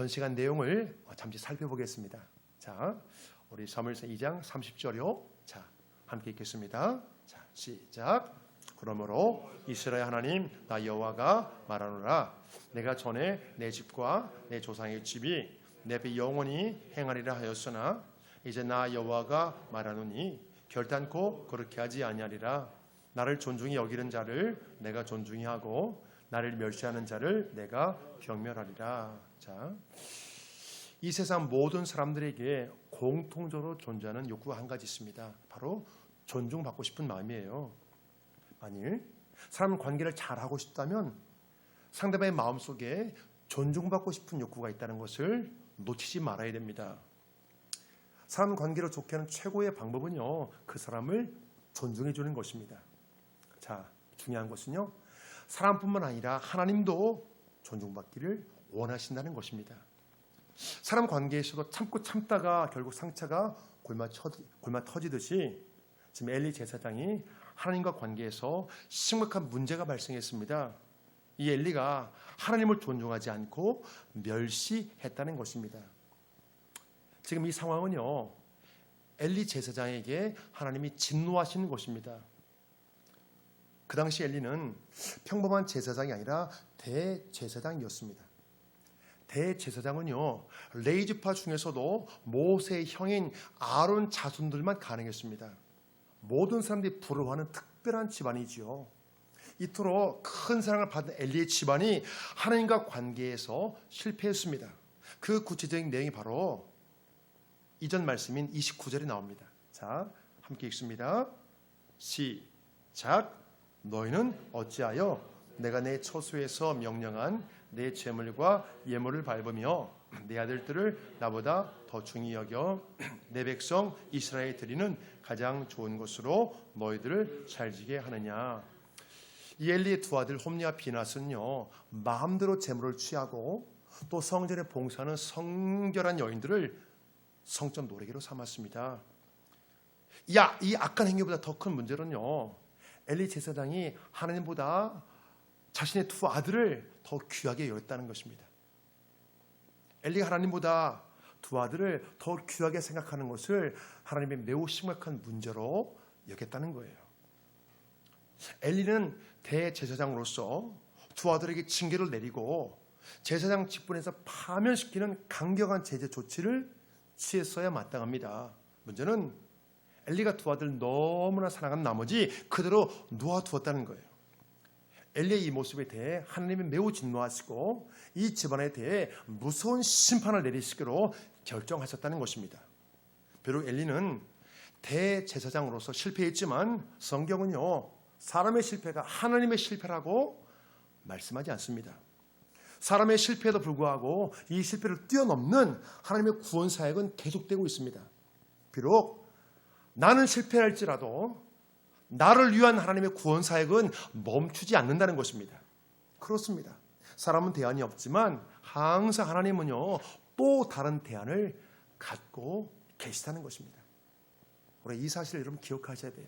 전 시간 내용을 잠시 살펴보겠습니다. 자, 우리 사무엘상 2장 30절이요. 자, 함께 읽겠습니다. 자, 시작. 그러므로 이스라엘 하나님 나 여호와가 말하노라. 내가 전에 내 집과 내 조상의 집이 내 앞에 영원히 행하리라 하였으나 이제 나 여호와가 말하노니 결단코 그렇게 하지 아니하리라. 나를 존중히 여기는 자를 내가 존중히 하고 나를 멸시하는 자를 내가 경멸하리라. 자, 이 세상 모든 사람들에게 공통적으로 존재하는 욕구가 한 가지 있습니다. 바로 존중받고 싶은 마음이에요. 만일 사람 관계를 잘하고 싶다면 상대방의 마음속에 존중받고 싶은 욕구가 있다는 것을 놓치지 말아야 됩니다. 사람 관계를 좋게 하는 최고의 방법은요, 그 사람을 존중해 주는 것입니다. 자, 중요한 것은요, 사람뿐만 아니라 하나님도 존중받기를 원하신다는 것입니다. 사람 관계에서도 참고 참다가 결국 상처가 골마 터지듯이 지금 엘리 제사장이 하나님과 관계에서 심각한 문제가 발생했습니다. 이 엘리가 하나님을 존중하지 않고 멸시했다는 것입니다. 지금 이 상황은요, 엘리 제사장에게 하나님이 진노하시는 것입니다. 그 당시 엘리는 평범한 제사장이 아니라 대제사장이었습니다. 대제사장은요, 레위지파 중에서도 모세의 형인 아론 자손들만 가능했습니다. 모든 사람들이 부러워하는 특별한 집안이지요. 이토록 큰 사랑을 받은 엘리의 집안이 하나님과 관계에서 실패했습니다. 그 구체적인 내용이 바로 이전 말씀인 29절에 나옵니다. 자, 함께 읽습니다. 시작. 너희는 어찌하여 내가 내 처소에서 명령한 내 제물과 예물을 밟으며 내 아들들을 나보다 더 중히 여겨 내 백성 이스라엘에 드리는 가장 좋은 것으로 너희들을 살지게 하느냐. 이 엘리의 두 아들 홈리와 비나스는요, 마음대로 제물을 취하고 또 성전에 봉사하는 성결한 여인들을 성전 노래기로 삼았습니다. 이 악한 행위보다 더 큰 문제는요, 엘리 제사장이 하나님보다 자신의 두 아들을 더 귀하게 여겼다는 것입니다. 엘리가 하나님보다 두 아들을 더 귀하게 생각하는 것을 하나님의 매우 심각한 문제로 여겼다는 거예요. 엘리는 대제사장으로서 두 아들에게 징계를 내리고 제사장 직분에서 파면시키는 강경한 제재 조치를 취했어야 마땅합니다. 문제는 엘리가 두 아들 너무나 사랑한 나머지 그대로 놓아두었다는 거예요. 엘리의 이 모습에 대해 하나님이 매우 진노하시고 이 집안에 대해 무서운 심판을 내리시기로 결정하셨다는 것입니다. 비록 엘리는 대제사장으로서 실패했지만 성경은요, 사람의 실패가 하나님의 실패라고 말씀하지 않습니다. 사람의 실패에도 불구하고 이 실패를 뛰어넘는 하나님의 구원 사역은 계속되고 있습니다. 비록 나는 실패할지라도 나를 위한 하나님의 구원 사역은 멈추지 않는다는 것입니다. 그렇습니다. 사람은 대안이 없지만 항상 하나님은요, 또 다른 대안을 갖고 계시다는 것입니다. 우리 이 사실을 여러분 기억하셔야 돼요.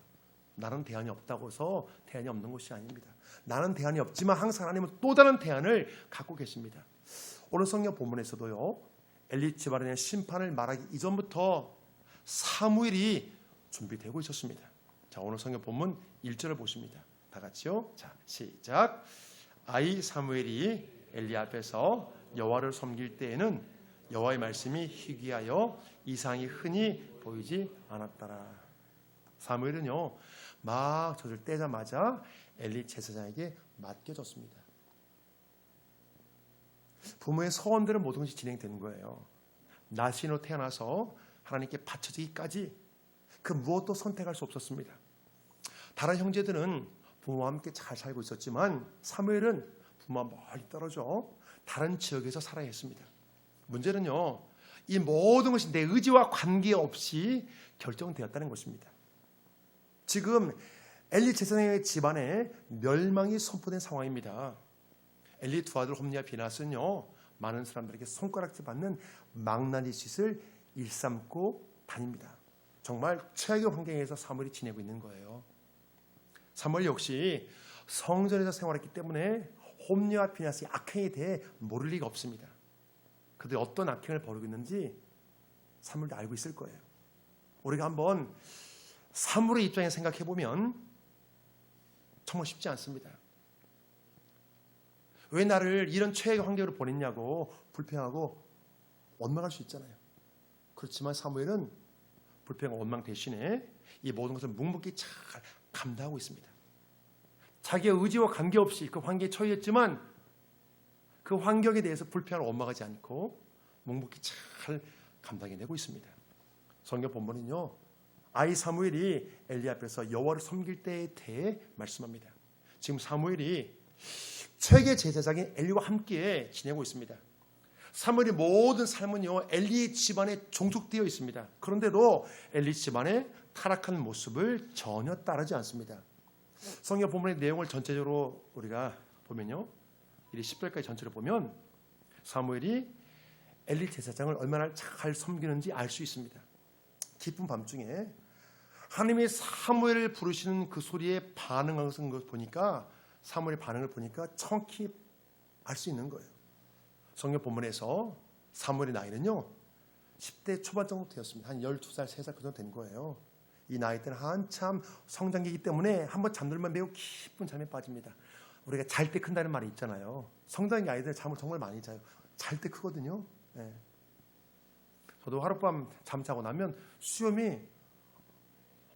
나는 대안이 없다고 해서 대안이 없는 것이 아닙니다. 나는 대안이 없지만 항상 하나님은 또 다른 대안을 갖고 계십니다. 오늘 성경 본문에서도요, 엘리 집안에 대한 심판을 말하기 이전부터 사무엘이 준비되고 있었습니다. 자, 오늘 성경 본문 1절을 보십니다. 다 같이요. 자, 시작. 아이 사무엘이 엘리 앞에서 여호와를 섬길 때에는 여호와의 말씀이 희귀하여 이상이 흔히 보이지 않았더라. 사무엘은요, 막 젖을 떼자마자 엘리 제사장에게 맡겨졌습니다. 부모의 서원대로 모든 것이 진행되는 거예요. 나신으로 태어나서 하나님께 바쳐지기까지 그 무엇도 선택할 수 없었습니다. 다른 형제들은 부모와 함께 잘 살고 있었지만 사무엘은 부모와 멀리 떨어져 다른 지역에서 살아야 했습니다. 문제는요, 이 모든 것이 내 의지와 관계없이 결정되었다는 것입니다. 지금 엘리 제사장의 집안에 멸망이 선포된 상황입니다. 엘리 두 아들 홈리와 비나스는요, 많은 사람들에게 손가락질 받는 망나니 짓을 일삼고 다닙니다. 정말 최악의 환경에서 사무엘이 지내고 있는 거예요. 사무엘 역시 성전에서 생활했기 때문에 홈리와 비나스의 악행에 대해 모를 리가 없습니다. 그들이 어떤 악행을 벌이고 있는지 사무엘도 알고 있을 거예요. 우리가 한번 사무엘의 입장에 생각해 보면 정말 쉽지 않습니다. 왜 나를 이런 최악의 환경으로 보냈냐고 불평하고 원망할 수 있잖아요. 그렇지만 사무엘은 불평과 원망 대신에 이 모든 것을 묵묵히 잘 감당하고 있습니다. 자기의 의지와 관계없이 그 환경에 처했지만 그 환경에 대해서 불평을 원망하지 않고 묵묵히 잘 감당해내고 있습니다. 성경 본문은요, 아이 사무엘이 엘리 앞에서 여호와를 섬길 때에 대해 말씀합니다. 지금 사무엘이 최계 제사장인 엘리와 함께 지내고 있습니다. 사무엘의 모든 삶은요, 엘리 집안에 종속되어 있습니다. 그런데도 엘리 집안의 타락한 모습을 전혀 따르지 않습니다. 성경 본문의 내용을 전체적으로 우리가 보면요, 10절까지 전체를 보면 사무엘이 엘리 제사장을 얼마나 잘 섬기는지 알 수 있습니다. 깊은 밤중에 하나님의 사무엘을 부르시는 그 소리에 반응하는 것을 보니까, 사무엘의 반응을 보니까 정확히 알 수 있는 거예요. 성경 본문에서 사무엘의 나이는요 10대 초반 정도 되었습니다. 한 12살, 3살 그 정도 된 거예요. 이 나이 때는 한참 성장기이기 때문에 한번 잠들면 매우 깊은 잠에 빠집니다. 우리가 잘 때 큰다는 말이 있잖아요. 성장기 아이들 잠을 정말 많이 자요. 잘 때 크거든요. 네. 저도 하룻밤 잠 자고 나면 수염이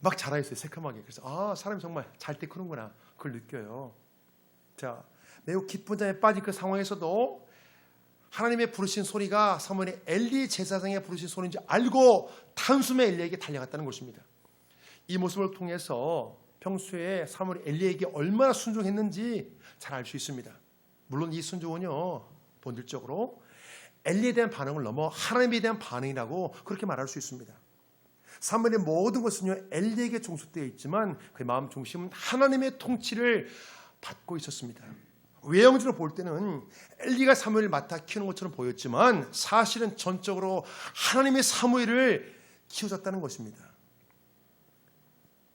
막 자라있어요. 새카맣게. 그래서 사람이 정말 잘 때 크는구나, 그걸 느껴요. 자, 매우 깊은 잠에 빠진 그 상황에서도 하나님의 부르신 소리가 사무엘의 엘리 제사장의 부르신 소리인지 알고 단숨에 엘리에게 달려갔다는 것입니다. 이 모습을 통해서 평소에 사무엘이 엘리에게 얼마나 순종했는지 잘 알 수 있습니다. 물론 이 순종은요, 본질적으로 엘리에 대한 반응을 넘어 하나님에 대한 반응이라고 그렇게 말할 수 있습니다. 사무엘의 모든 것은요, 엘리에게 종속되어 있지만 그의 마음 중심은 하나님의 통치를 받고 있었습니다. 외형적으로 볼 때는 엘리가 사무엘을 맡아 키우는 것처럼 보였지만 사실은 전적으로 하나님의 사무엘을 키워줬다는 것입니다.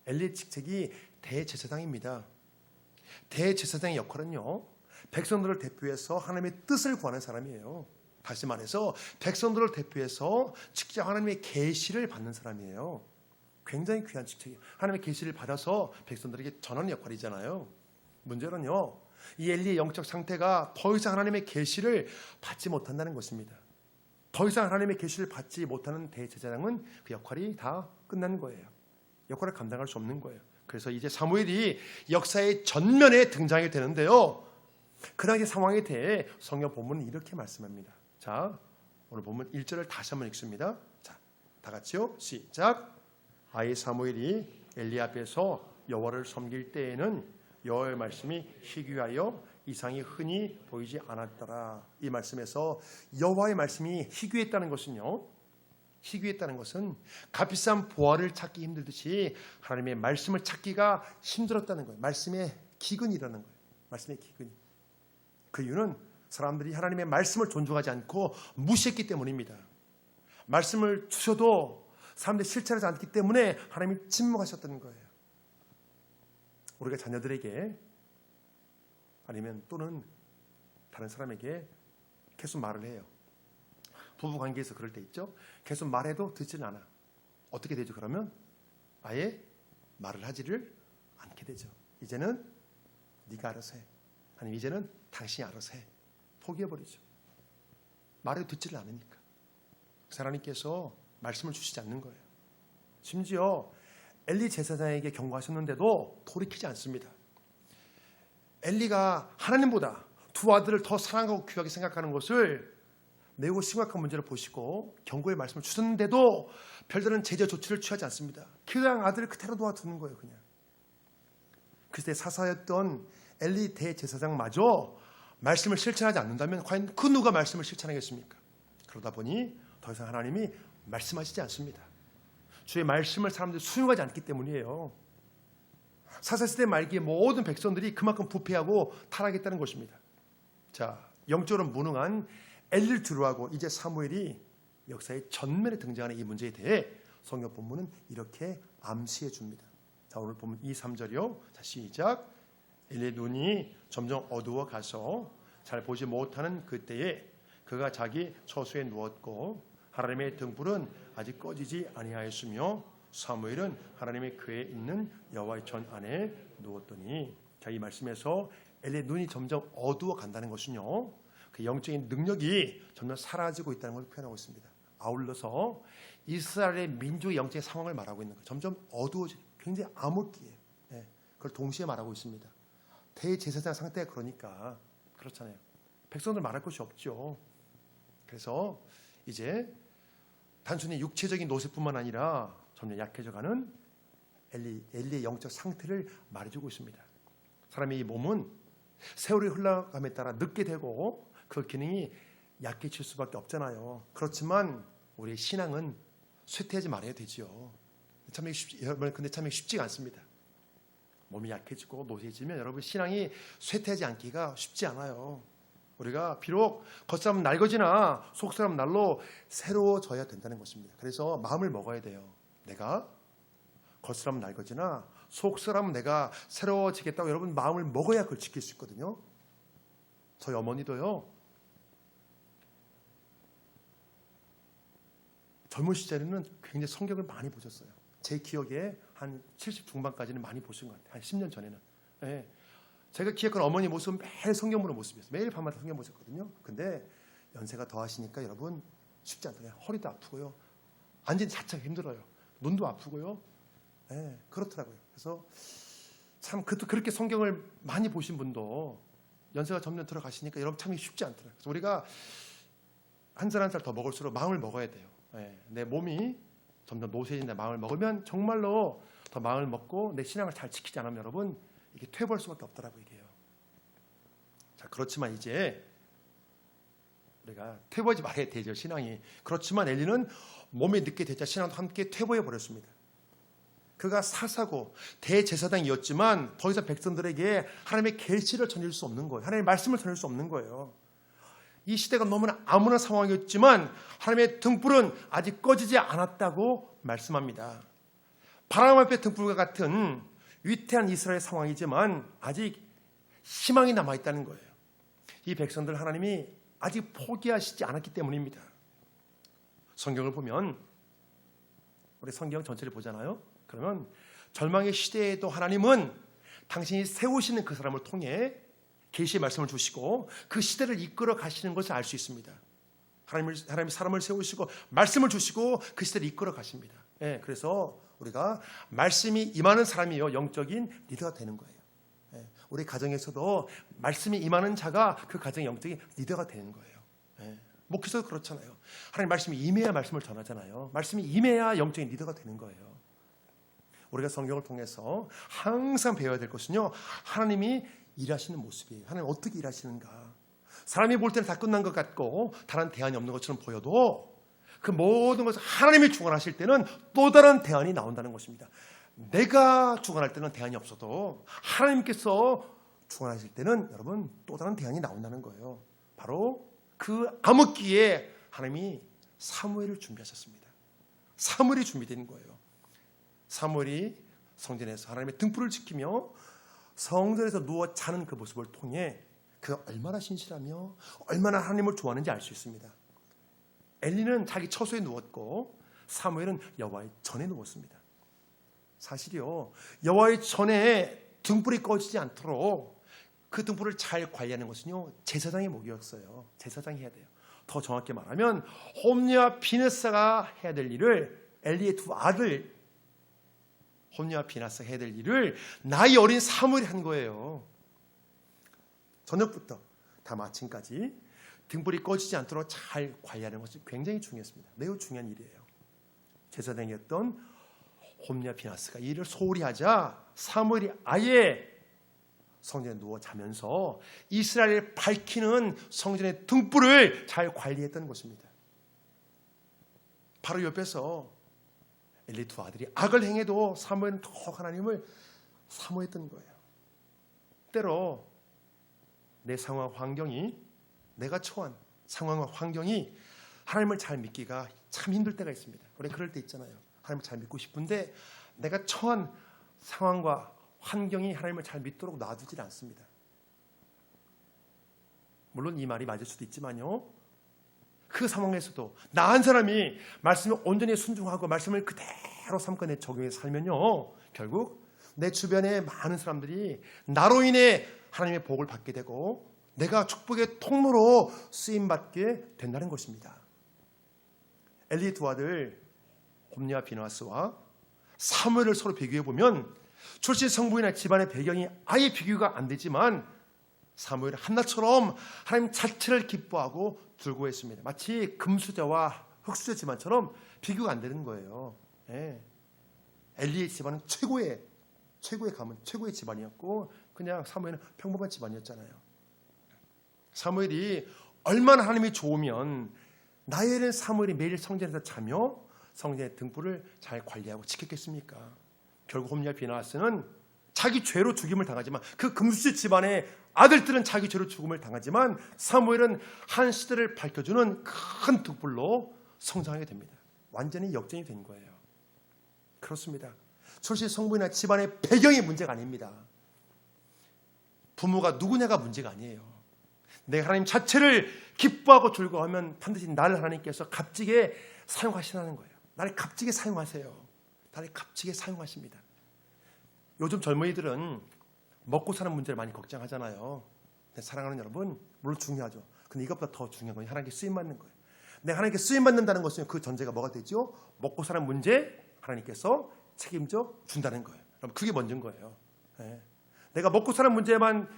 엘리의 직책이 대제사장입니다. 대제사장의 역할은요, 백성들을 대표해서 하나님의 뜻을 구하는 사람이에요. 다시 말해서 백성들을 대표해서 직접 하나님의 계시를 받는 사람이에요. 굉장히 귀한 직책이에요. 하나님의 계시를 받아서 백성들에게 전하는 역할이잖아요. 문제는요, 이 엘리의 영적 상태가 더 이상 하나님의 계시를 받지 못한다는 것입니다. 더 이상 하나님의 계시를 받지 못하는 대제사장은 그 역할이 다 끝난 거예요. 역할을 감당할 수 없는 거예요. 그래서 이제 사무엘이 역사의 전면에 등장이 되는데요, 그 당시 상황에 대해 성경 본문은 이렇게 말씀합니다. 자, 오늘 본문 1절을 다시 한번 읽습니다. 자, 다 같이요. 시작. 아이 사무엘이 엘리 앞에서 여호와를 섬길 때에는 여호와의 말씀이 희귀하여 이상이 흔히 보이지 않았더라. 이 말씀에서 여호와의 말씀이 희귀했다는 것은요, 희귀했다는 것은 값비싼 보화를 찾기 힘들듯이 하나님의 말씀을 찾기가 힘들었다는 거예요. 말씀의 기근이라는 거예요. 말씀의 기근이. 그 이유는 사람들이 하나님의 말씀을 존중하지 않고 무시했기 때문입니다. 말씀을 주셔도 사람들이 실천하지 않기 때문에 하나님이 침묵하셨다는 거예요. 우리가 자녀들에게 아니면 또는 다른 사람에게 계속 말을 해요. 부부 관계에서 그럴 때 있죠. 계속 말해도 듣지는 않아. 어떻게 되죠? 그러면 아예 말을 하지를 않게 되죠. 이제는 네가 알아서 해. 아니면 이제는 당신이 알아서 해. 포기해버리죠. 말해도 듣지를 않으니까. 하나님께서 말씀을 주시지 않는 거예요. 심지어 엘리 제사장에게 경고하셨는데도 돌이키지 않습니다. 엘리가 하나님보다 두 아들을 더 사랑하고 귀하게 생각하는 것을 매우 심각한 문제를 보시고 경고의 말씀을 주셨는데도 별다른 제재 조치를 취하지 않습니다. 그냥 아들을 그대로 놓아두는 거예요. 그냥. 그때 사사였던 엘리 대제사장마저 말씀을 실천하지 않는다면 과연 그 누가 말씀을 실천하겠습니까? 그러다 보니 더 이상 하나님이 말씀하시지 않습니다. 주의 말씀을 사람들이 수용하지 않기 때문이에요. 사사시대 말기에 모든 백성들이 그만큼 부패하고 타락했다는 것입니다. 자, 영적으로 무능한 엘리를 두루하고 이제 사무엘이 역사의 전면에 등장하는 이 문제에 대해 성경 본문은 이렇게 암시해 줍니다. 자, 오늘 보면 2, 3절이요. 자, 시작. 엘리의 눈이 점점 어두워 가서 잘 보지 못하는 그때에 그가 자기 처소에 누웠고 하나님의 등불은 아직 꺼지지 아니하였으며 사무엘은 하나님의 궤에 있는 여호와의 전 안에 누웠더니, 자, 이 말씀에서 엘리의 눈이 점점 어두워 간다는 것은요, 그 영적인 능력이 점점 사라지고 있다는 걸 표현하고 있습니다. 아울러서 이스라엘의 민족의 영적인 상황을 말하고 있는 거예요. 점점 어두워지고 굉장히 암흑기예요. 네, 그걸 동시에 말하고 있습니다. 대제사장 상태가 그러니까 그렇잖아요. 백성들 말할 것이 없죠. 그래서 이제 단순히 육체적인 노쇠뿐만 아니라 점점 약해져가는 엘리의 영적 상태를 말해주고 있습니다. 사람의 이 몸은 세월이 흘러감에 따라 늙게 되고 그 기능이 약해질 수밖에 없잖아요. 그렇지만 우리의 신앙은 쇠퇴하지 말아야 되죠. 여러분, 근데 참 쉽지가 않습니다. 몸이 약해지고 노쇠해지면 여러분 신앙이 쇠퇴하지 않기가 쉽지 않아요. 우리가 비록 겉사람은 낡아지나 속사람은 날로 새로워져야 된다는 것입니다. 그래서 마음을 먹어야 돼요. 내가 겉사람은 낡아지나 속사람은 내가 새로워지겠다고 여러분 마음을 먹어야 그걸 지킬 수 있거든요. 저희 어머니도요, 젊은 시절에는 굉장히 성경을 많이 보셨어요. 제 기억에 한 70 중반까지는 많이 보신 것 같아요. 한 10년 전에는. 네. 제가 기억하는 어머니 모습은 매일 성경 보는 모습이었어요. 매일 밤마다 성경 보셨거든요. 근데 연세가 더하시니까 여러분 쉽지 않더라고요. 허리도 아프고요. 앉은 자체가 힘들어요. 눈도 아프고요. 네, 그렇더라고요. 그래서 참 그렇게 성경을 많이 보신 분도 연세가 점점 들어가시니까 여러분 참 쉽지 않더라고요. 그래서 우리가 한 살 한 살 더 먹을수록 마음을 먹어야 돼요. 네, 내 몸이 점점 노쇠진다 마음을 먹으면 정말로 더 마음을 먹고 내 신앙을 잘 지키지 않으면 여러분 이게 퇴보할 수밖에 없더라고요. 이게요. 자, 그렇지만 이제 우리가 퇴보하지 말아야 되죠, 신앙이. 그렇지만 엘리는 몸이 늙게 되자 신앙도 함께 퇴보해 버렸습니다. 그가 사사고 대제사장이었지만 더 이상 백성들에게 하나님의 계시를 전할 수 없는 거예요. 하나님의 말씀을 전할 수 없는 거예요. 이 시대가 너무나 암울한 상황이었지만 하나님의 등불은 아직 꺼지지 않았다고 말씀합니다. 바람 앞에 등불과 같은 위태한 이스라엘 상황이지만 아직 희망이 남아있다는 거예요. 이 백성들 하나님이 아직 포기하시지 않았기 때문입니다. 성경을 보면 우리 성경 전체를 보잖아요. 그러면 절망의 시대에도 하나님은 당신이 세우시는 그 사람을 통해 계시의 말씀을 주시고 그 시대를 이끌어 가시는 것을 알 수 있습니다. 하나님이 사람을 세우시고 말씀을 주시고 그 시대를 이끌어 가십니다. 예, 그래서 우리가 말씀이 임하는 사람이요 영적인 리더가 되는 거예요. 예, 우리 가정에서도 말씀이 임하는 자가 그 가정의 영적인 리더가 되는 거예요. 예, 목회자도 그렇잖아요. 하나님 말씀이 임해야 말씀을 전하잖아요. 말씀이 임해야 영적인 리더가 되는 거예요. 우리가 성경을 통해서 항상 배워야 될 것은요, 하나님이 일하시는 모습이에요. 하나님 어떻게 일하시는가. 사람이 볼 때는 다 끝난 것 같고 다른 대안이 없는 것처럼 보여도 그 모든 것을 하나님이 주관하실 때는 또 다른 대안이 나온다는 것입니다. 내가 주관할 때는 대안이 없어도 하나님께서 주관하실 때는 여러분 또 다른 대안이 나온다는 거예요. 바로 그 암흑기에 하나님이 사무엘을 준비하셨습니다. 사무엘이 준비된 거예요. 사무엘이 성전에서 하나님의 등불을 지키며 성전에서 누워 자는 그 모습을 통해 그가 얼마나 신실하며 얼마나 하나님을 좋아하는지 알 수 있습니다. 엘리는 자기 처소에 누웠고 사무엘은 여호와의 전에 누웠습니다. 사실이요, 여호와의 전에 등불이 꺼지지 않도록 그 등불을 잘 관리하는 것은요 제사장의 목이었어요. 제사장이 해야 돼요. 더 정확히 말하면 홈리와 비느사가 해야 될 일을 엘리의 두 아들 홈리와 비느사가 해야 될 일을 나이 어린 사무엘이 한 거예요. 저녁부터 다음 아침까지 등불이 꺼지지 않도록 잘 관리하는 것이 굉장히 중요했습니다. 매우 중요한 일이에요. 제사장이었던 홈리와 비느사가 이 일을 소홀히 하자 사무엘이 아예 성전에 누워 자면서 이스라엘을 밝히는 성전의 등불을 잘 관리했던 것입니다. 바로 옆에서 엘리 두 아들이 악을 행해도 사무엘은 더욱 하나님을 사모했던 거예요. 때로 내 상황 환경이, 내가 처한 상황과 환경이 하나님을 잘 믿기가 참 힘들 때가 있습니다. 우리 그럴 때 있잖아요. 하나님을 잘 믿고 싶은데 내가 처한 상황과 환경이 하나님을 잘 믿도록 놔두질 않습니다. 물론 이 말이 맞을 수도 있지만요, 그 상황에서도 나 한 사람이 말씀에 온전히 순종하고 말씀을 그대로 삼고 적용해서 살면요, 결국 내 주변에 많은 사람들이 나로 인해 하나님의 복을 받게 되고 내가 축복의 통로로 쓰임받게 된다는 것입니다. 엘리의 두 아들 홈리와 비나스와 사무엘을 서로 비교해보면 출신 성부이나 집안의 배경이 아예 비교가 안 되지만 사무엘은 한나처럼 하나님 자체를 기뻐하고 즐거워했습니다. 마치 금수저와 흙수저 집안처럼 비교가 안 되는 거예요. 예. 엘리의 집안은 최고의 가문, 최고의 집안이었고 그냥 사무엘은 평범한 집안이었잖아요. 사무엘이 얼마나 하나님이 좋으면 나엘은 사무엘이 매일 성전에서 자며 성전의 등불을 잘 관리하고 지켰겠습니까? 결국 홈리와 비나하스는 자기 죄로 죽임을 당하지만 그 금수저 집안의 아들들은 자기 죄로 죽음을 당하지만 사무엘은 한 시대를 밝혀주는 큰 등불로 성장하게 됩니다. 완전히 역전이 된 거예요. 그렇습니다. 출신 성부나 집안의 배경이 문제가 아닙니다. 부모가 누구냐가 문제가 아니에요. 내가 하나님 자체를 기뻐하고 즐거워하면 반드시 나를 하나님께서 값지게 사용하시라는 거예요. 나를 값지게 사용하세요. 나를 값지게 사용하십니다. 요즘 젊은이들은 먹고 사는 문제를 많이 걱정하잖아요. 사랑하는 여러분, 물론 중요하죠. 근데 이것보다 더 중요한 건 하나님께 쓰임받는 거예요. 내가 하나님께 쓰임받는다는 것은 그 전제가 뭐가 되죠? 먹고 사는 문제 하나님께서 책임져 준다는 거예요. 여러분, 그게 먼저인 거예요. 네. 내가 먹고 사는 문제만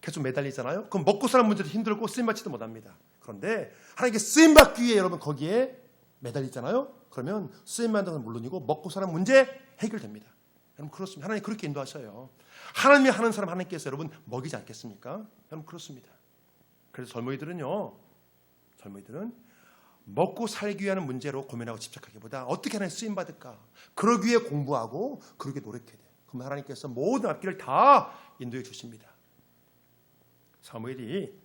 계속 매달리잖아요. 그럼 먹고 사는 문제도 힘들고 쓰임받지도 못합니다. 그런데 하나님께 쓰임받기 위해 여러분 거기에 매달리잖아요. 그러면 쓰임받는 건 물론이고 먹고 사는 문제 해결됩니다. 여러분 그렇습니다. 하나님 그렇게 인도하셔요. 하나님이 하는 사람 하나님께서 여러분 먹이지 않겠습니까? 여러분 그렇습니다. 그래서 젊은이들은 먹고 살기 위한 문제로 고민하고 집착하기보다 어떻게 하나님 쓰임 받을까? 그러기 위해 공부하고 그러기 노력해야 돼요. 그럼 하나님께서 모든 앞길을 다 인도해 주십니다. 사무엘이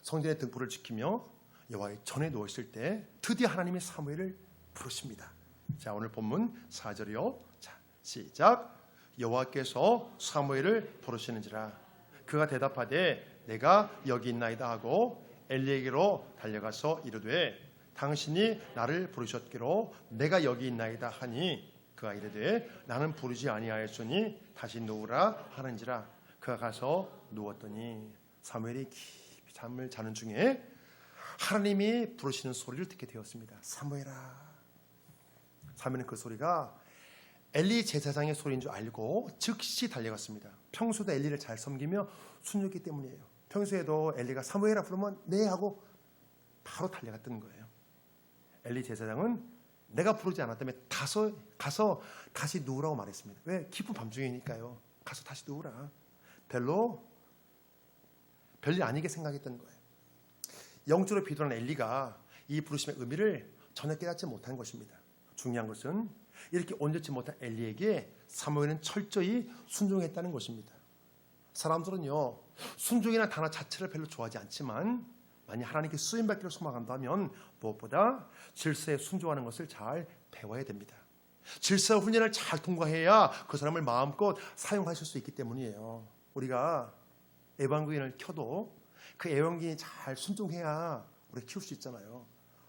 성전의 등불을 지키며 여호와의 전에 누워 있을 때 드디어 하나님이 사무엘을 부르십니다. 자, 오늘 본문 4절이요. 자, 시작. 여호와께서 사무엘을 부르시는지라 그가 대답하되 내가 여기 있나이다 하고 엘리에게로 달려가서 이르되 당신이 나를 부르셨기로 내가 여기 있나이다 하니 그가 이르되 나는 부르지 아니하였으니 다시 누우라 하는지라 그가 가서 누웠더니 사무엘이 깊이 잠을 자는 중에 하나님이 부르시는 소리를 듣게 되었습니다. 사무엘아. 사무엘은 그 소리가 엘리 제사장의 소리인 줄 알고 즉시 달려갔습니다. 평소에도 엘리를 잘 섬기며 순종했기 때문이에요. 평소에도 엘리가 사무엘아 부르면 네 하고 바로 달려갔던 거예요. 엘리 제사장은 내가 부르지 않았다면 가서 다시 누우라고 말했습니다. 왜? 깊은 밤중이니까요. 가서 다시 누우라. 별일 아니게 생각했던 거예요. 영적으로 비도한 엘리가 이 부르심의 의미를 전혀 깨닫지 못한 것입니다. 중요한 것은 이렇게 온전치 못한 엘리에게 사무엘은 철저히 순종했다는 것입니다. 사람들은요 순종이나 단어 자체를 별로 좋아하지 않지만 만약 하나님께 쓰임받기를 소망한다면 무엇보다 질서에 순종하는 것을 잘 배워야 됩니다. 질서 훈련을 잘 통과해야 그 사람을 마음껏 사용하실 수 있기 때문이에요. 우리가 애완견을 켜도 그 애완견이 잘 순종해야 우리가 키울 수 있잖아요.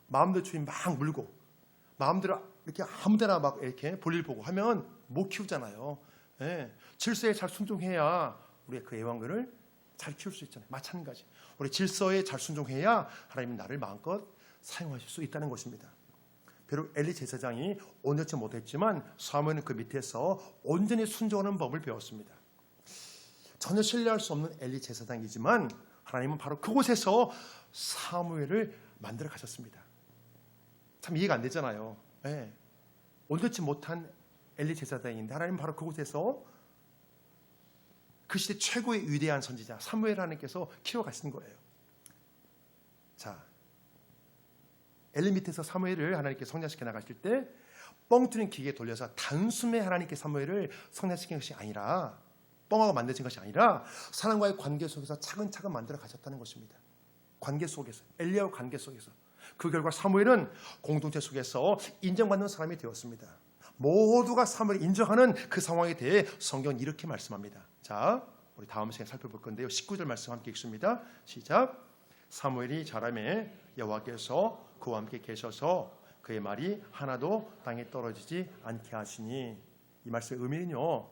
마음대로 주인 막 물고 마음대로 이렇게 아무데나 막 이렇게 볼일 보고 하면 못 키우잖아요. 예. 질서에 잘 순종해야 우리가 그 애완견을 잘 키울 수 있잖아요. 마찬가지. 우리 질서에 잘 순종해야 하나님이 나를 마음껏 사용하실 수 있다는 것입니다. 비록 엘리 제사장이 온전치 못했지만 사무엘은 그 밑에서 온전히 순종하는 법을 배웠습니다. 전혀 신뢰할 수 없는 엘리 제사장이지만 하나님은 바로 그곳에서 사무엘을 만들어 가셨습니다. 참 이해가 안 되잖아요. 네. 온전치 못한 엘리 제사장인데 하나님은 바로 그곳에서 그 시대 최고의 위대한 선지자 사무엘 하나님께서 키워가신 거예요. 자, 엘리 밑에서 사무엘을 하나님께 성장시켜 나가실 때 뻥 뚫린 기계에 돌려서 단숨에 하나님께 사무엘을 성장시킨 것이 아니라 뻥하고 만드신 것이 아니라 사람과의 관계 속에서 차근차근 만들어 가셨다는 것입니다. 관계 속에서 엘리야와 관계 속에서 그 결과 사무엘은 공동체 속에서 인정받는 사람이 되었습니다. 모두가 사무엘을 인정하는 그 상황에 대해 성경은 이렇게 말씀합니다. 자, 우리 다음 시간에 살펴볼 건데요. 19절 말씀 함께 읽습니다. 시작. 사무엘이 자라매 여호와께서 그와 함께 계셔서 그의 말이 하나도 땅에 떨어지지 않게 하시니. 이 말씀의 의미는요,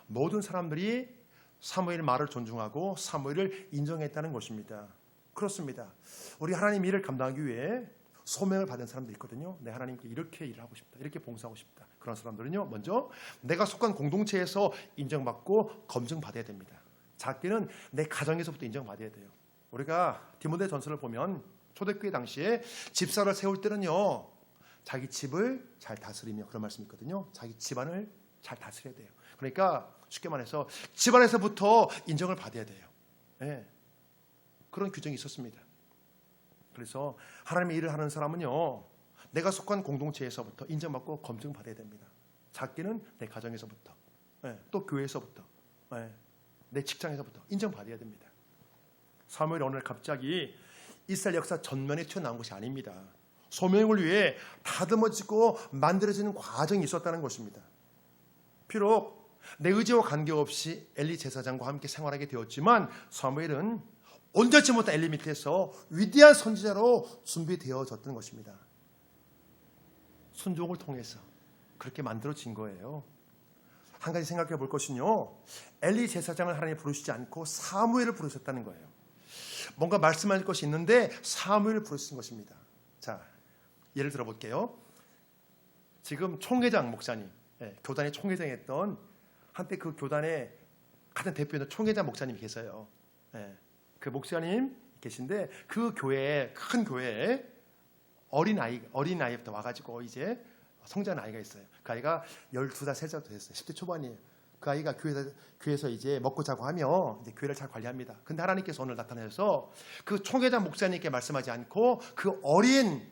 모든 사람들이 사무엘 말을 존중하고 사무엘을 인정했다는 것입니다. 그렇습니다. 우리 하나님 일을 감당하기 위해 소명을 받은 사람들이 있거든요. 내 하나님께 이렇게 일을 하고 싶다, 이렇게 봉사하고 싶다. 그런 사람들은요, 먼저 내가 속한 공동체에서 인정받고 검증받아야 됩니다. 작게는 내 가정에서부터 인정받아야 돼요. 우리가 디모데 전서를 보면 초대교회 당시에 집사를 세울 때는요, 자기 집을 잘 다스리며, 그런 말씀이 있거든요. 자기 집안을 잘 다스려야 돼요. 그러니까 쉽게 말해서 집안에서부터 인정을 받아야 돼요. 네. 그런 규정이 있었습니다. 그래서 하나님의 일을 하는 사람은요, 내가 속한 공동체에서부터 인정받고 검증받아야 됩니다. 작게는 내 가정에서부터, 또 교회에서부터, 내 직장에서부터 인정받아야 됩니다. 사무엘이 오늘 갑자기 이스라엘 역사 전면에 튀어나온 것이 아닙니다. 소명을 위해 다듬어지고 만들어지는 과정이 있었다는 것입니다. 비록 내 의지와 관계없이 엘리 제사장과 함께 생활하게 되었지만 사무엘은 온전치 못한 엘리 밑에서 위대한 선지자로 준비되어졌던 것입니다. 순종을 통해서 그렇게 만들어진 거예요. 한 가지 생각해 볼 것은요, 엘리 제사장을 하나님 부르시지 않고 사무엘을 부르셨다는 거예요. 뭔가 말씀할 것이 있는데 사무엘을 부르신 것입니다. 자, 예를 들어 볼게요. 지금 총회장 목사님, 교단의 총회장했던, 한때 그 교단의 가장 대표였던 총회장 목사님이 계세요. 그 목사님 계신데 그 교회에, 큰 교회에 어린 아이부터 와가지고 이제 성장한 아이가 있어요. 그 아이가 12살, 13살 됐어요. 10대 초반이에요. 그 아이가 교회에서 이제 먹고 자고 하며 이제 교회를 잘 관리합니다. 근데 하나님께서 오늘 나타나셔서 그 총회장 목사님께 말씀하지 않고 그 어린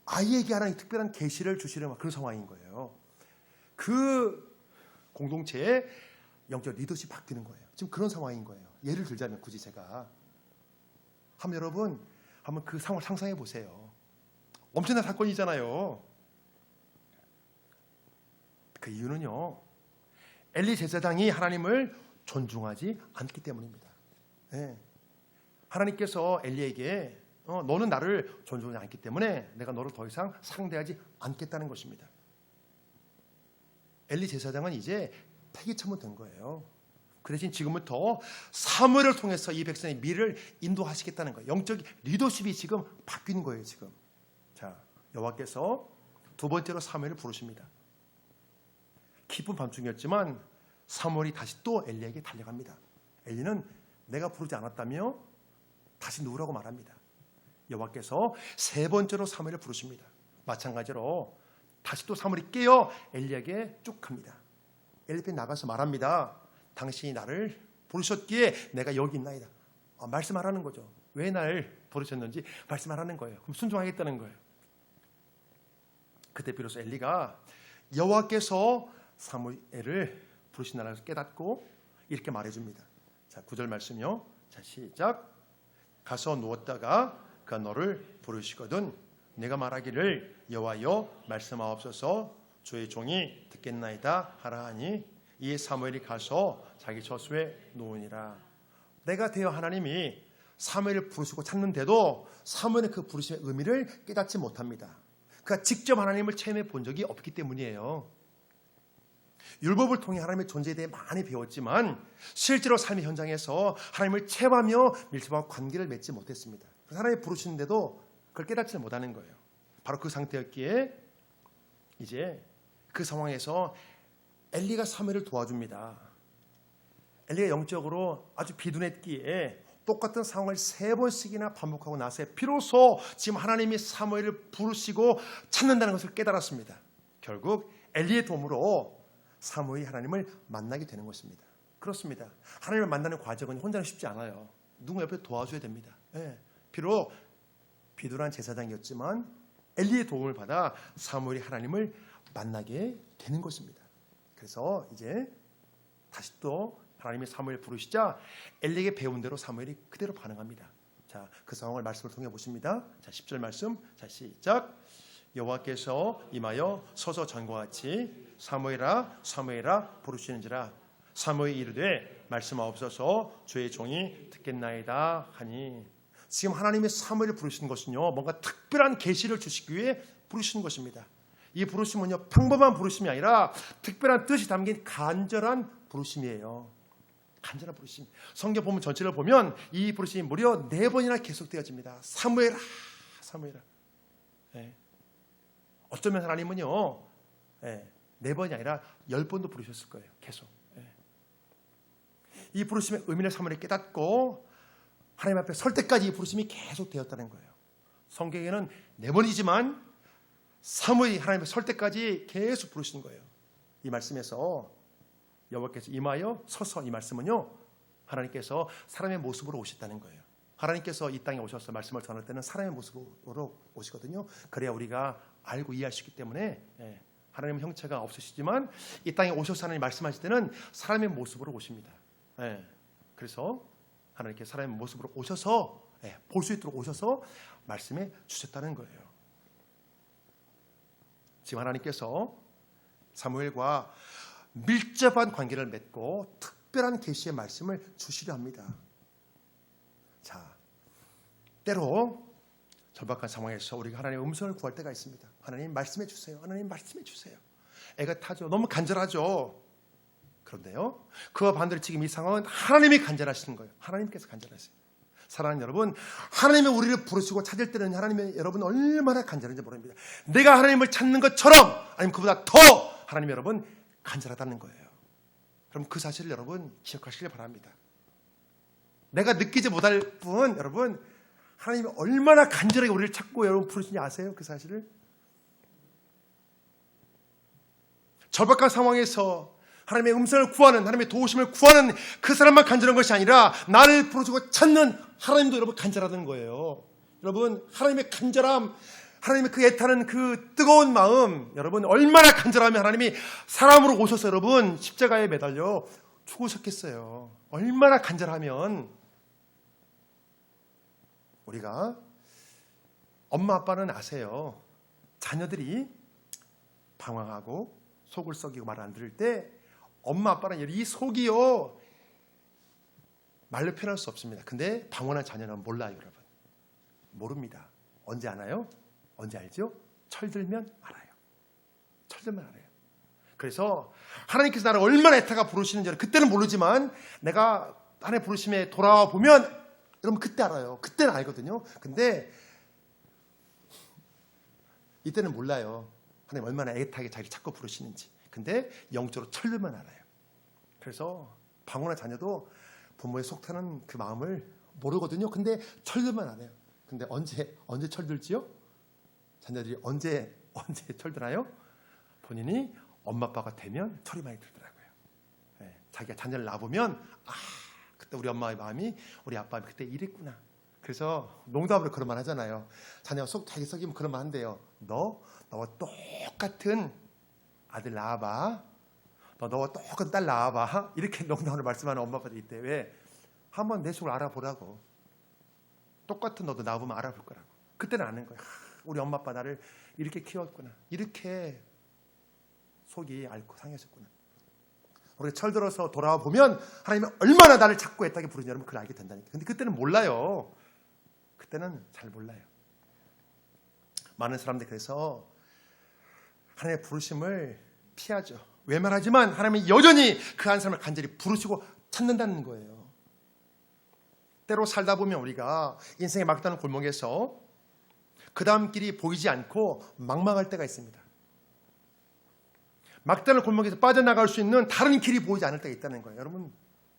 아이에게 하나님 특별한 계시를 주시는 그런 상황인 거예요. 그 공동체의 영적 리더십이 바뀌는 거예요. 지금 그런 상황인 거예요. 예를 들자면 굳이 제가 여러분 한번 그 상황을 상상해 보세요. 엄청난 사건이잖아요. 그 이유는요, 엘리 제사장이 하나님을 존중하지 않기 때문입니다. 하나님께서 엘리에게 너는 나를 존중하지 않기 때문에 내가 너를 더 이상 상대하지 않겠다는 것입니다. 엘리 제사장은 이제 폐기 처분된 거예요. 그 대신 지금부터 사무엘을 통해서 이 백성의 미래를 인도하시겠다는 거예요. 영적 리더십이 지금 바뀌는 거예요. 지금. 자, 여호와께서 두 번째로 사무엘을 부르십니다. 깊은 밤중이었지만 사무엘이 다시 또 엘리에게 달려갑니다. 엘리는 내가 부르지 않았다며 다시 누구라고 말합니다. 여호와께서 세 번째로 사무엘을 부르십니다. 마찬가지로 다시 또 사무엘이 깨어 엘리에게 쭉 갑니다. 엘리 앞에 나가서 말합니다. 당신이 나를 부르셨기에 내가 여기 있나이다. 말씀하라는 거죠. 왜 나를 부르셨는지 말씀하라는 거예요. 그럼 순종하겠다는 거예요. 그때 비로소 엘리가 여호와께서 사무엘을 부르신다는 깨닫고 이렇게 말해줍니다. 자, 9절 말씀요. 자, 시작. 가서 누웠다가 그가 너를 부르시거든 내가 말하기를 여호와여 말씀하옵소서 주의 종이 듣겠나이다 하라 하니 이에 사무엘이 가서 자기 처소에 누우니라. 내가 되어 하나님이 사무엘을 부르시고 찾는데도 사무엘은 그 부르심의 의미를 깨닫지 못합니다. 그가 직접 하나님을 체험해 본 적이 없기 때문이에요. 율법을 통해 하나님의 존재에 대해 많이 배웠지만 실제로 삶의 현장에서 하나님을 체험하며 밀접한 관계를 맺지 못했습니다. 그래서 하나님이 부르시는데도 그걸 깨닫지 못하는 거예요. 바로 그 상태였기에 이제 그 상황에서 엘리가 사무엘을 도와줍니다. 엘리가 영적으로 아주 비둔했기에 똑같은 상황을 3번씩이나 반복하고 나서 비로소 지금 하나님이 사무엘을 부르시고 찾는다는 것을 깨달았습니다. 결국 엘리의 도움으로 사무엘이 하나님을 만나게 되는 것입니다. 그렇습니다. 하나님을 만나는 과정은 혼자는 쉽지 않아요. 누군가 옆에 도와줘야 됩니다. 비록 비둔한 제사장이었지만 엘리의 도움을 받아 사무엘이 하나님을 만나게 되는 것입니다. 그래서 이제 다시 또 하나님이 사무엘 부르시자 엘리에게 배운 대로 사무엘이 그대로 반응합니다. 자, 그 상황을 말씀을 통해 보십니다. 자, 10절 말씀. 자, 시작. 여호와께서 임하여 서서 전과 같이 사무엘아 사무엘아 부르시는지라. 사무엘이 이르되 말씀하옵소서 주의 종이 듣겠나이다 하니. 지금 하나님의 사무엘을 부르신 것은요, 뭔가 특별한 계시를 주시기 위해 부르신 것입니다. 이 부르심은요, 평범한 부르심이 아니라 특별한 뜻이 담긴 간절한 부르심이에요. 간절한 부르심. 성경 보면 전체를 보면 이 부르심이 무려 4번이나 계속되어집니다. 사무엘아, 사무엘아. 예. 어쩌면 하나님은요, 4번이 아니라 10번도 부르셨을 거예요. 계속. 예. 이 부르심의 의미를 사무엘이 깨닫고 하나님 앞에 설 때까지 이 부르심이 계속 되었다는 거예요. 성경에는 4번이지만 사무엘이 하나님 앞에 설 때까지 계속 부르시는 거예요. 이 말씀에서 여호와께서 임하여 서서, 이 말씀은요, 하나님께서 사람의 모습으로 오셨다는 거예요. 하나님께서 이 땅에 오셔서 말씀을 전할 때는 사람의 모습으로 오시거든요. 그래야 우리가 알고 이해할 수 있기 때문에, 하나님은 형체가 없으시지만 이 땅에 오셔서 하나님 말씀하실 때는 사람의 모습으로 오십니다. 그래서 하나님께 사람의 모습으로 오셔서, 볼 수 있도록 오셔서 말씀해 주셨다는 거예요. 지금 하나님께서 사무엘과 밀접한 관계를 맺고 특별한 계시의 말씀을 주시려 합니다. 자, 때로 절박한 상황에서 우리가 하나님의 음성을 구할 때가 있습니다. 하나님 말씀해 주세요. 하나님 말씀해 주세요. 애가 타죠. 너무 간절하죠. 그런데요, 그와 반대로 지금 이 상황은 하나님이 간절하시는 거예요. 하나님께서 간절하세요. 사랑하는 여러분, 하나님이 우리를 부르시고 찾을 때는 하나님의 여러분 얼마나 간절한지 모릅니다. 내가 하나님을 찾는 것처럼 아니면 그보다 더 하나님 여러분 간절하다는 거예요. 그럼 그 사실을 여러분 기억하시길 바랍니다. 내가 느끼지 못할 뿐 여러분, 하나님이 얼마나 간절하게 우리를 찾고 여러분 부르시는지 아세요? 그 사실을? 절박한 상황에서 하나님의 음성을 구하는, 하나님의 도우심을 구하는 그 사람만 간절한 것이 아니라 나를 부르시고 찾는 하나님도 여러분 간절하다는 거예요. 여러분, 하나님의 간절함, 하나님의 그 애타는 그 뜨거운 마음, 여러분 얼마나 간절하면 하나님이 사람으로 오셔서 여러분 십자가에 매달려 죽으셨겠어요. 얼마나 간절하면. 우리가 엄마 아빠는 아세요. 자녀들이 방황하고 속을 썩이고 말 안 들을 때 엄마 아빠는 이 속이요 말로 표현할 수 없습니다. 근데 방황한 자녀는 몰라요. 여러분 모릅니다. 언제 아나요? 언제 알죠? 철들면 알아요. 철들면 알아요. 그래서 하나님께서 나를 얼마나 애타가 부르시는지 그때는 모르지만 내가 하나님의 부르심에 돌아와 보면 여러분 그때 알아요. 그때는 알거든요. 근데 이때는 몰라요. 하나님 얼마나 애타게 자기를 찾고 부르시는지. 근데 영적으로 철들면 알아요. 그래서 방황한 자녀도 부모의 속타는 그 마음을 모르거든요. 근데 철들면 알아요. 근데 언제 철들지요? 자녀들이 언제 철드나요? 본인이 엄마 아빠가 되면 철이 많이 들더라고요. 자기가 자녀를 낳아보면 그때 우리 엄마의 마음이 우리 아빠가 그때 이랬구나. 그래서 농담으로 그런 말 하잖아요. 자녀가 속 자기 썩이면 그런 말 한대요. 너와 똑같은 아들 낳아봐. 너와 똑같은 딸 낳아봐. 이렇게 농담으로 말씀하는 엄마 아빠들이 있대. 왜? 한번 내 속을 알아보라고. 똑같은 너도 낳아보면 알아볼 거라고. 그때는 아는 거야. 우리 엄마 아빠 나를 이렇게 키웠구나. 이렇게 속이 앓고 상했었구나. 우리가 철들어서 돌아와 보면 하나님이 얼마나 나를 찾고 애타게 부르는지 여러분 그걸 알게 된다니까. 근데 그때는 몰라요. 그때는 잘 몰라요. 많은 사람들이 그래서 하나님의 부르심을 피하죠. 외면하지만 하나님이 여전히 그 한 사람을 간절히 부르시고 찾는다는 거예요. 때로 살다 보면 우리가 인생의 막다른 골목에서 그 다음 길이 보이지 않고 망망할 때가 있습니다. 막다른 골목에서 빠져나갈 수 있는 다른 길이 보이지 않을 때가 있다는 거예요. 여러분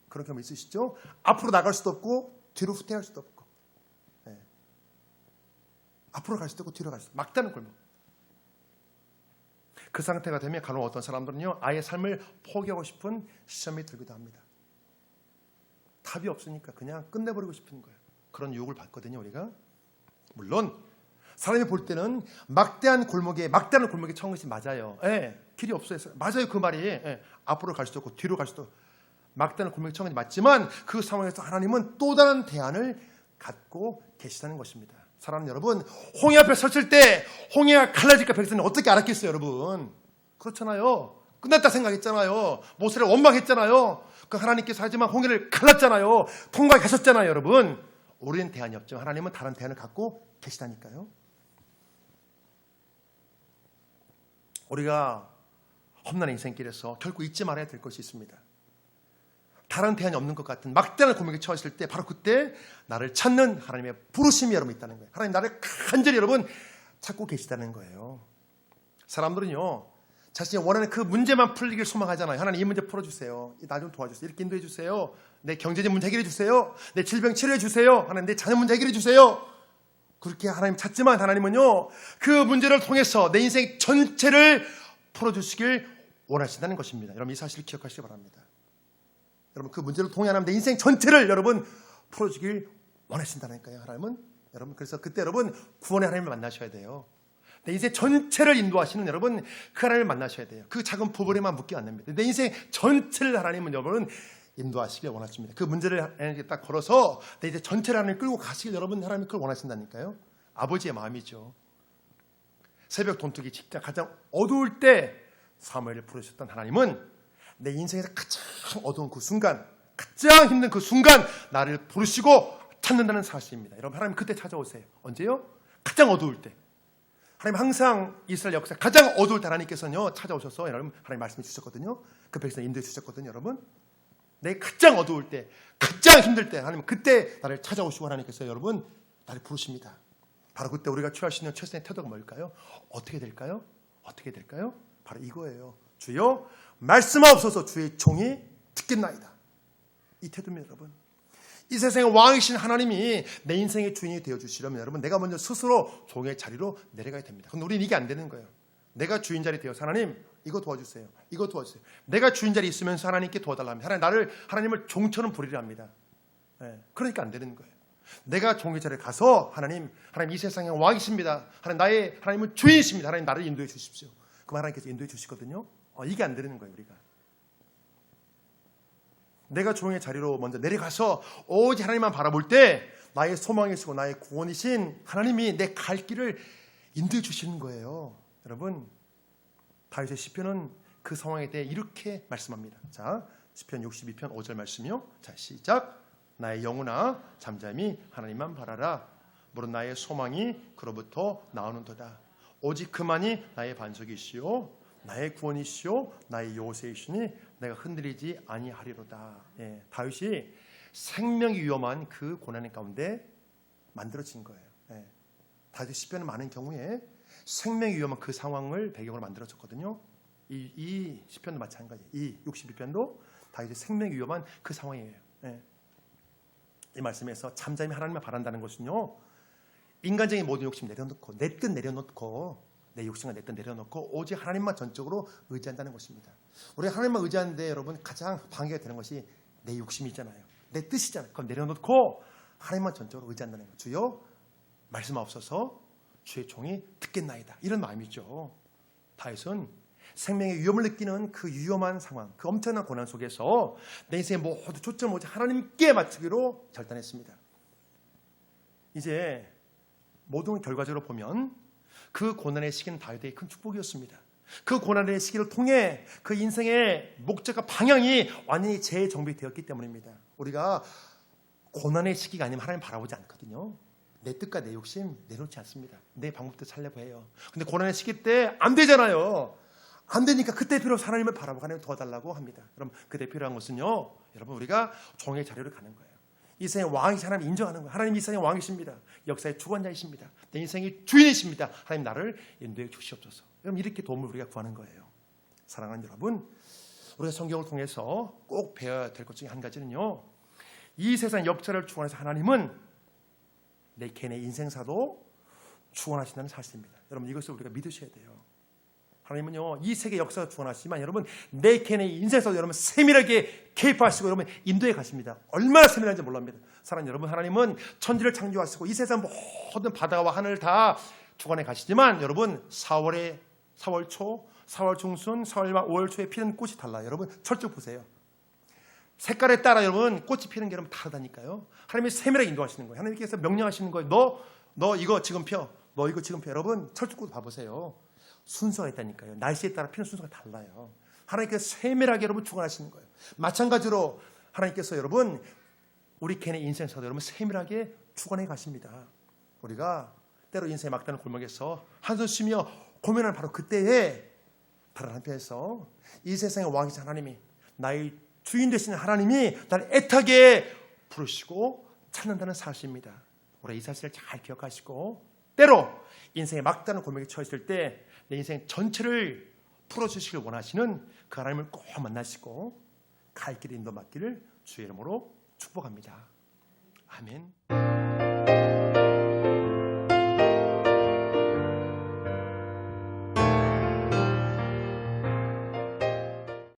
그런 경험 있으시죠? 앞으로 나갈 수도 없고 뒤로 후퇴할 수도 없고, 앞으로 갈 수도 없고 뒤로 갈 수도 없고 막다른 골목. 그 상태가 되면 간혹 어떤 사람들은요 아예 삶을 포기하고 싶은 시험이 들기도 합니다. 답이 없으니까 그냥 끝내버리고 싶은 거예요. 그런 유혹을 받거든요. 우리가 물론 사람이 볼 때는 막다른 골목에 처한 것이 맞아요. 길이 없어요. 맞아요. 그 말이. 앞으로 갈 수도 없고 뒤로 갈 수도 없고 막다른 골목에 처한 것이 맞지만 그 상황에서 하나님은 또 다른 대안을 갖고 계시다는 것입니다. 사랑하는 여러분, 홍해 앞에 섰을 때 홍해가 갈라질까 백성은 어떻게 알았겠어요, 여러분? 그렇잖아요. 끝났다 생각했잖아요. 모세를 원망했잖아요. 그 하나님께서 하지만 홍해를 갈랐잖아요. 통과하셨잖아요, 여러분. 오랜 대안이 없죠. 하나님은 다른 대안을 갖고 계시다니까요. 우리가 험난한 인생길에서 결코 잊지 말아야 될 것이 있습니다. 다른 대안이 없는 것 같은 막대한 고민에 처했을 때 바로 그때 나를 찾는 하나님의 부르심이 여러분 있다는 거예요. 하나님 나를 간절히 여러분 찾고 계시다는 거예요. 사람들은요, 자신이 원하는 그 문제만 풀리길 소망하잖아요. 하나님 이 문제 풀어주세요. 나 좀 도와주세요. 이렇게 인도해 주세요. 내 경제적 문제 해결해 주세요. 내 질병 치료해 주세요. 하나님 내 자녀 문제 해결해 주세요. 그렇게 하나님 찾지만 하나님은요, 그 문제를 통해서 내 인생 전체를 풀어주시길 원하신다는 것입니다. 여러분 이 사실을 기억하시기 바랍니다. 여러분 그 문제를 통해 하나님 내 인생 전체를 여러분 풀어주길 원하신다니까요. 하나님은 여러분 그래서 그때 여러분 구원의 하나님을 만나셔야 돼요. 내 인생 전체를 인도하시는 여러분 그 하나님을 만나셔야 돼요. 그 작은 부분에만 묶여 안 됩니다. 내 인생 전체를 하나님은 여러분 인도하시길 원하십니다. 그 문제를 딱 걸어서 내 인생 전체를 하나님 끌고 가시길 여러분 하나님 그걸 원하신다니까요. 아버지의 마음이죠. 새벽 돈뜨기 직전 가장 어두울 때 사무엘을 부르셨던 하나님은 내 인생에서 가장 어두운 그 순간, 가장 힘든 그 순간 나를 부르시고 찾는다는 사실입니다. 여러분 하나님 그때 찾아오세요. 언제요? 가장 어두울 때. 하나님 항상 이스라엘 역사 가장 어두울 때 하나님께서는요 찾아오셔서 여러분 하나님 말씀해 주셨거든요. 그 백성 인도해 주셨거든요. 여러분 내 가장 어두울 때, 가장 힘들 때 하나님 그때 나를 찾아오시고 하나님께서 여러분 나를 부르십니다. 바로 그때 우리가 취할 수 있는 최선의 태도가 뭘까요? 어떻게 될까요? 어떻게 될까요? 바로 이거예요. 주여 말씀하옵소서 주의 종이 듣겠나이다. 이 태도입니다. 여러분 이 세상의 왕이신 하나님이 내 인생의 주인이 되어주시려면 여러분 내가 먼저 스스로 종의 자리로 내려가야 됩니다. 근데 우리는 이게 안 되는 거예요. 내가 주인 자리 되어서 하나님 이거 도와주세요. 이거 도와주세요. 내가 주인 자리 있으면서 하나님께 도와달라면 하나님을 종처럼 부리려 합니다. 그러니까 안 되는 거예요. 내가 종의 자리에 가서 하나님 이 세상의 왕이십니다. 하나님은 주인이십니다. 하나님 나를 인도해 주십시오. 그럼 하나님께서 인도해 주시거든요. 이게 안 되는 거예요. 우리가 내가 종의 자리로 먼저 내려가서 오직 하나님만 바라볼 때 나의 소망이시고 나의 구원이신 하나님이 내 갈 길을 인도해 주시는 거예요. 여러분 다윗의 시편은 그 상황에 대해 이렇게 말씀합니다. 자, 시편 62편 5절 말씀이요. 자, 시작. 나의 영혼아 잠잠히 하나님만 바라라. 물론 나의 소망이 그로부터 나오는도다. 오직 그만이 나의 반석이시오 나의 구원이시오 나의 요새이시니 내가 흔들리지 아니하리로다. 다윗이 생명이 위험한 그 고난의 가운데 만들어진 거예요. 다윗의 시편은 많은 경우에 생명이 위험한 그 상황을 배경으로 만들어졌거든요. 이 시편도 마찬가지. 이 62편도 다윗의 생명이 위험한 그 상황이에요. 이 말씀에서 잠잠히 하나님을 바란다는 것은요, 인간적인 모든 욕심 내려놓고 내 뜻 내려놓고 내 욕심과 내 뜻 내려놓고 오직 하나님만 전적으로 의지한다는 것입니다. 우리가 하나님만 의지하는데 여러분 가장 방해가 되는 것이 내 욕심이잖아요. 내 뜻이잖아요. 그럼 내려놓고 하나님만 전적으로 의지한다는 거예요. 주여 말씀하옵소서 주의 종이 듣겠나이다. 이런 마음이죠. 다윗은 생명의 위험을 느끼는 그 위험한 상황, 그 엄청난 고난 속에서 내 인생의 모든 초점을 오직 하나님께 맞추기로 결단했습니다. 이제 모든 결과적으로 보면 그 고난의 시기는 다윗에게 큰 축복이었습니다. 그 고난의 시기를 통해 그 인생의 목적과 방향이 완전히 재정비되었기 때문입니다. 우리가 고난의 시기가 아니면 하나님 바라보지 않거든요. 내 뜻과 내 욕심 내놓지 않습니다. 내 방법도 살려고 해요. 근데 고난의 시기 때 안 되잖아요. 안 되니까 그때 비로소 하나님을 바라보고 하나님 도와달라고 합니다. 그럼 그때 필요한 것은요, 여러분 우리가 종의 자리로 가는 거예요. 이 세상의 왕이신 하나님 인정하는 거예요. 하나님 이 세상의 왕이십니다. 역사의 주관자이십니다. 내 인생의 주인이십니다. 하나님 나를 인도해 주시옵소서. 여러분 이렇게 도움을 우리가 구하는 거예요. 사랑하는 여러분, 우리가 성경을 통해서 꼭 배워야 될 것 중에 한 가지는요, 이 세상 역사를 주관해서 하나님은 내 개인의 인생사도 주관하신다는 사실입니다. 여러분 이것을 우리가 믿으셔야 돼요. 하나님은요 이 세계 역사를 주관하시지만 여러분 내 개인의 인생사도 여러분 세밀하게 개입하시고 여러분 인도해 가십니다. 얼마나 세밀한지 몰랍니다. 사랑하는 여러분, 하나님은 천지를 창조하시고 이 세상 모든 바다와 하늘을 다 주관해 가시지만 여러분 4월 초, 4월 중순, 4월 말 5월 초에 피는 꽃이 달라요. 여러분 철쭉 보세요. 색깔에 따라 여러분 꽃이 피는 게 여러분 다르다니까요. 하나님이 세밀하게 인도하시는 거예요. 하나님께서 명령하시는 거예요. 너 이거 지금 펴. 너 이거 지금 펴. 여러분 철쭉꽃 봐보세요. 순서가 있다니까요. 날씨에 따라 피는 순서가 달라요. 하나님께서 세밀하게 여러분 주관하시는 거예요. 마찬가지로 하나님께서 여러분 우리 개인의 인생사도 여러분 세밀하게 축원해 가십니다. 우리가 때로 인생의 막다른 골목에서 한숨 쉬며 고민하는 바로 그때에 다른 한편에서 이 세상의 왕이신 하나님이, 나의 주인 되시는 하나님이 나를 애타게 부르시고 찾는다는 사실입니다. 우리 이 사실을 잘 기억하시고, 때로 인생의 막다른 골목에 처했을 때 내 인생 전체를 풀어주시길 원하시는 그 하나님을 꼭 만나시고 갈 길에 인도 맡기를 주의 이름으로 축복합니다. 아멘.